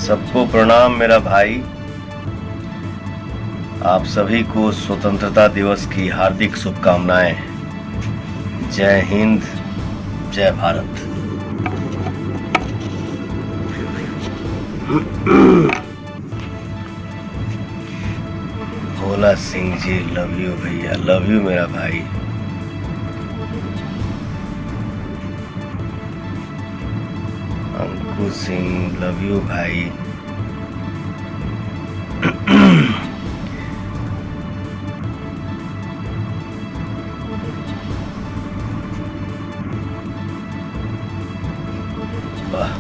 सबको प्रणाम मेरा भाई। आप सभी को स्वतंत्रता दिवस की हार्दिक शुभकामनाएं। जय हिंद, जय भारत। भोला सिंह जी, लव यू भैया, लव यू मेरा भाई। अंकुर सिंह, लव यू भाई। वाह।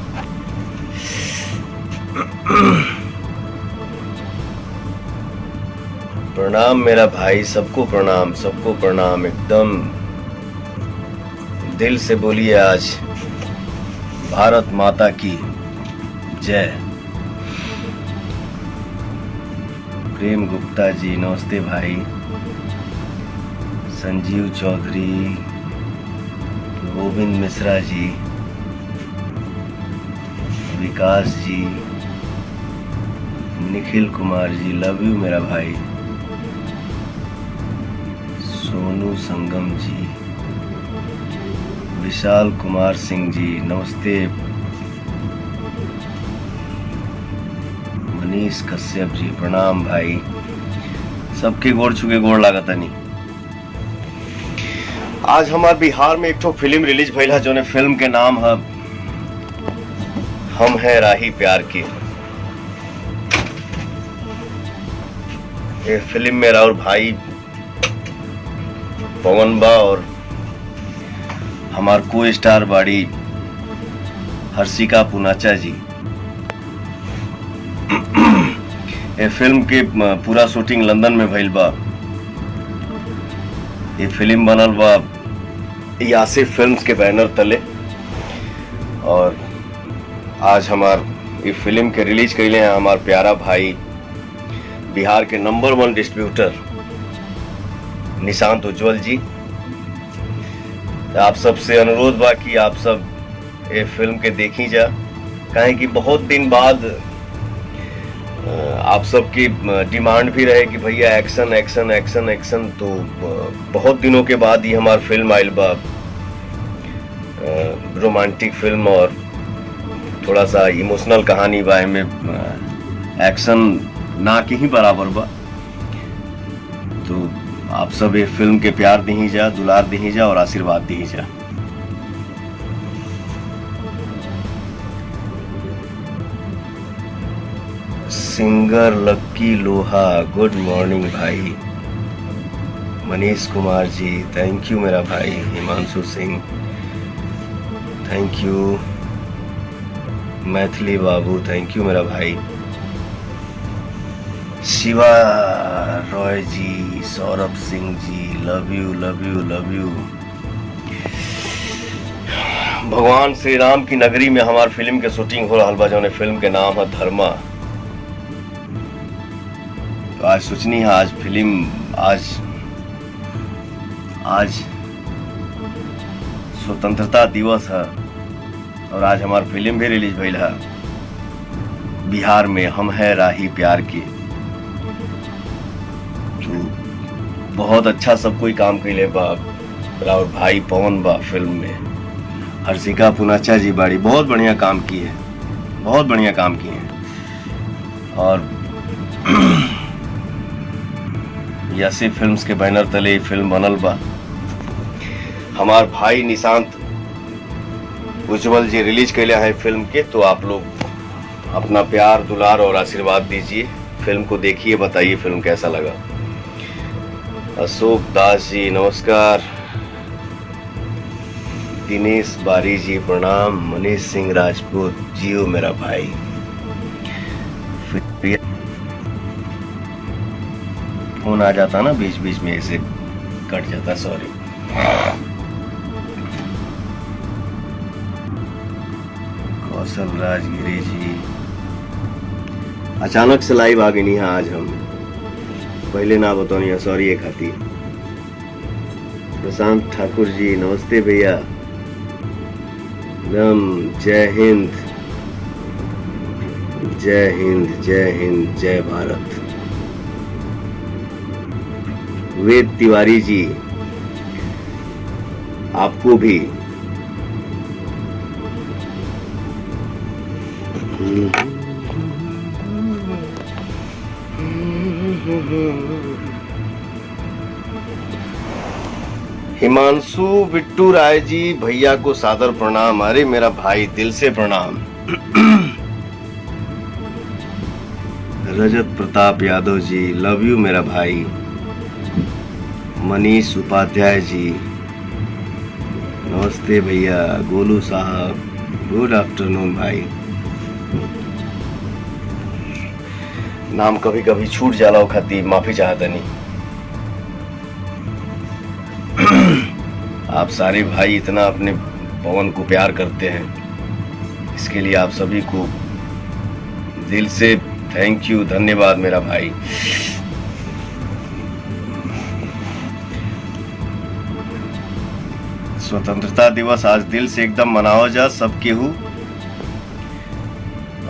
प्रणाम मेरा भाई, सबको प्रणाम, सबको प्रणाम। एकदम दिल से बोलिए आज भारत माता की जय। प्रेम गुप्ता जी, नमस्ते भाई। संजीव चौधरी, गोविंद मिश्रा जी, विकास जी, निखिल कुमार जी, लव यू मेरा भाई। सोनू संगम जी, विशाल कुमार सिंह जी, नमस्ते। मनीष कश्यप जी, प्रणाम भाई। सबके गोड़ छुके गोड़ लागत नहीं। आज हमारे बिहार में एक तो फिल्म रिलीज भइल है, जो ने फिल्म के नाम है हम हैं राही प्यार के। ये फिल्म में राउर भाई पवन बा और हमार को स्टार बाड़ी हर्षिका पुनाचा जी। ये फिल्म के पूरा शूटिंग लंदन में भइल बा। ये फिल्म बनल बा यासिफ फिल्म्स के बैनर तले, और आज हमार ये फिल्म के रिलीज कैले हैं हमार प्यारा भाई बिहार के नंबर 1 डिस्ट्रीब्यूटर निशांत उज्जवल जी। आप सबसे अनुरोध बा कि आप सब ये फिल्म के देखी जा, काहे कि बहुत दिन बाद आप सबकी डिमांड भी रहे कि भैया एक्शन एक्शन एक्शन एक्शन। तो बहुत दिनों के बाद ये हमार फिल्म आइल बा, रोमांटिक फिल्म और थोड़ा सा इमोशनल कहानी बा। में एक्शन ना के ही बराबर बा। तो आप सब ये फिल्म के प्यार दी जा, दुलार दी जा और आशीर्वाद दी जा। Singer Lucky Loha, good morning भाई। मनीष कुमार जी, थैंक यू मेरा भाई। Himanshu Singh, thank you. Maithili Babu, thank you मेरा भाई। शिवा रॉय जी, Saurabh Singh ji, love you love you love you. भगवान श्री राम की नगरी में हमार फिल्म के शूटिंग हो रहा बा, जो फिल्म के नाम है धर्मा। तो आज सोचनी है आज फिल्म आज स्वतंत्रता दिवस है और आज हमार फिल्म भी रिलीज भइल है बिहार में, हम हैं राही प्यार की। तो बहुत अच्छा सब कोई काम कैले बा। और भाई पवन बा फिल्म में, हर्षिका पुनाचा जी बाड़ी, बहुत बढ़िया काम किए, बहुत बढ़िया काम किए। और यासिफ फिल्म्स के बैनर तले फिल्म बनल बा। हमार भाई निशांत उज्जवल जी रिलीज कैले हैं फिल्म के। तो आप लोग अपना प्यार दुलार और आशीर्वाद दीजिए। फिल्म को देखिए, बताइए फिल्म कैसा लगा। अशोक दास जी, नमस्कार। दिनेश बारी जी, प्रणाम। मनीष सिंह राजपूत, जियो मेरा भाई। फोन आ जाता ना बीच बीच में, ऐसे कट जाता, सॉरी। कौशल राजगिरी जी, अचानक से लाइव आ गई नहीं है आज हम, पहले ना बताओ, सॉरी एक खाती। प्रशांत ठाकुर जी, नमस्ते भैया। जय हिंद। जय हिंद, जय भारत। वेद तिवारी जी, आपको भी हिमांशु बिट्टू राय जी, भैया को सादर प्रणाम। अरे मेरा भाई, दिल से प्रणाम। रजत प्रताप यादव जी, लव यू मेरा भाई। मनीष उपाध्याय जी, नमस्ते भैया। गोलू साहब, गुड आफ्टरनून भाई। नाम कभी कभी छूट जाला खाती माफी चाहता नहीं। आप सारे भाई इतना अपने पवन को प्यार करते हैं, इसके लिए आप सभी को दिल से थैंक यू, धन्यवाद मेरा भाई। स्वतंत्रता दिवस आज दिल से एकदम मनाओ जा सब केहू।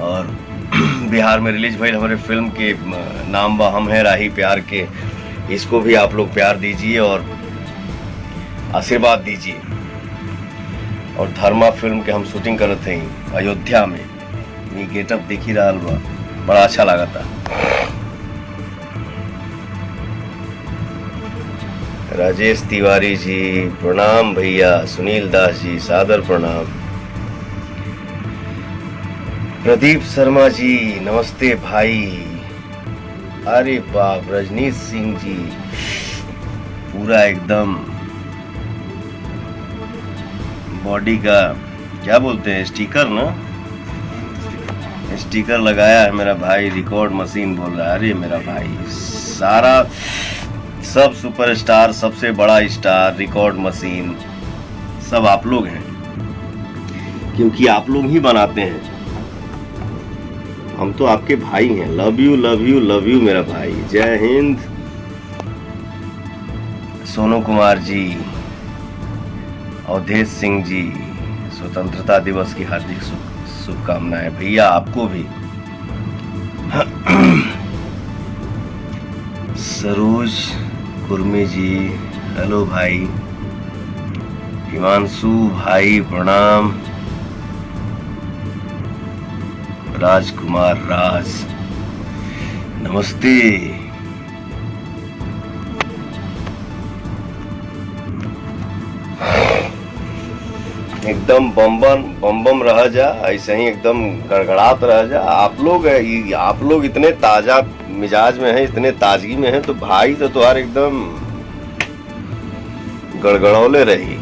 और बिहार में रिलीज भइल हमारे फिल्म के नाम बा हम है राही प्यार के, इसको भी आप लोग प्यार दीजिए और आशीर्वाद दीजिए। और धर्मा फिल्म के हम शूटिंग करते हैं अयोध्या में, ये गेटअप देख ही रहा बा, बड़ा अच्छा लगा था। राजेश तिवारी जी प्रणाम भैया। सुनील दास जी सादर प्रणाम। प्रदीप शर्मा जी नमस्ते भाई। अरे बाप, रजनीश सिंह जी पूरा एकदम बॉडी का क्या बोलते हैं, स्टिकर ना, स्टिकर लगाया है मेरा भाई। रिकॉर्ड मशीन बोल रहा है। अरे मेरा भाई, सारा सब सुपरस्टार, सबसे बड़ा स्टार, रिकॉर्ड मशीन सब आप लोग हैं, क्योंकि आप लोग ही बनाते हैं। हम तो आपके भाई हैं। Love you love you love you मेरा भाई। जय हिंद। सोनू कुमार जी, अवधेश सिंह जी, स्वतंत्रता दिवस की हार्दिक शुभकामनाएं भैया, आपको भी। सरोज कुर्मी जी, हेलो भाई। हिमांशु भाई प्रणाम। राजकुमार राज नमस्ते। एकदम बम बम रह जा, ऐसे ही एकदम गड़गड़ात रह जा। आप लोग इतने ताजा मिजाज में हैं, इतने ताजगी में हैं, तो भाई तो तुम्हारे एकदम गड़गड़ौले रही।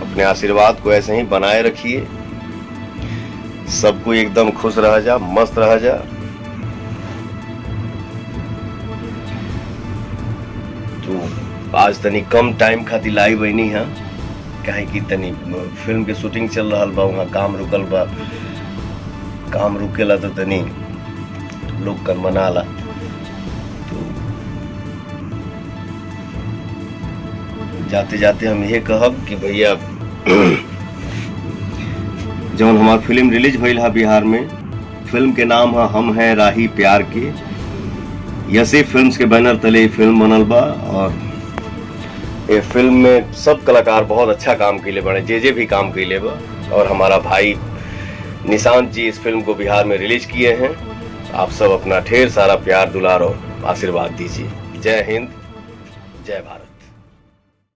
अपने आशीर्वाद को ऐसे ही बनाए रखिए, सबको एकदम खुश रह जा, मस्त रह जा। तो आज तनी कम टाइम खातिर लाइव बनी है, काहे कि तनी फिल्म के शूटिंग चल रहा बा, वहाँ काम रुकल बा। काम रुकेला तो तनी लोग कर मनाला। तो जाते जाते हम ये कहब कि भैया जौन हमार फिल्म रिलीज भइल है बिहार में, फिल्म के नाम है हम है राही प्यार के। यसे फिल्म्स के बैनर तले फिल्म बनल बा, और ये फिल्म में सब कलाकार बहुत अच्छा काम कैले बने, जे भी काम कैले बा। और हमारा भाई निशांत जी इस फिल्म को बिहार में रिलीज किए हैं। आप सब अपना ढेर सारा प्यार दुलार और आशीर्वाद दीजिए। जय हिंद, जय भारत।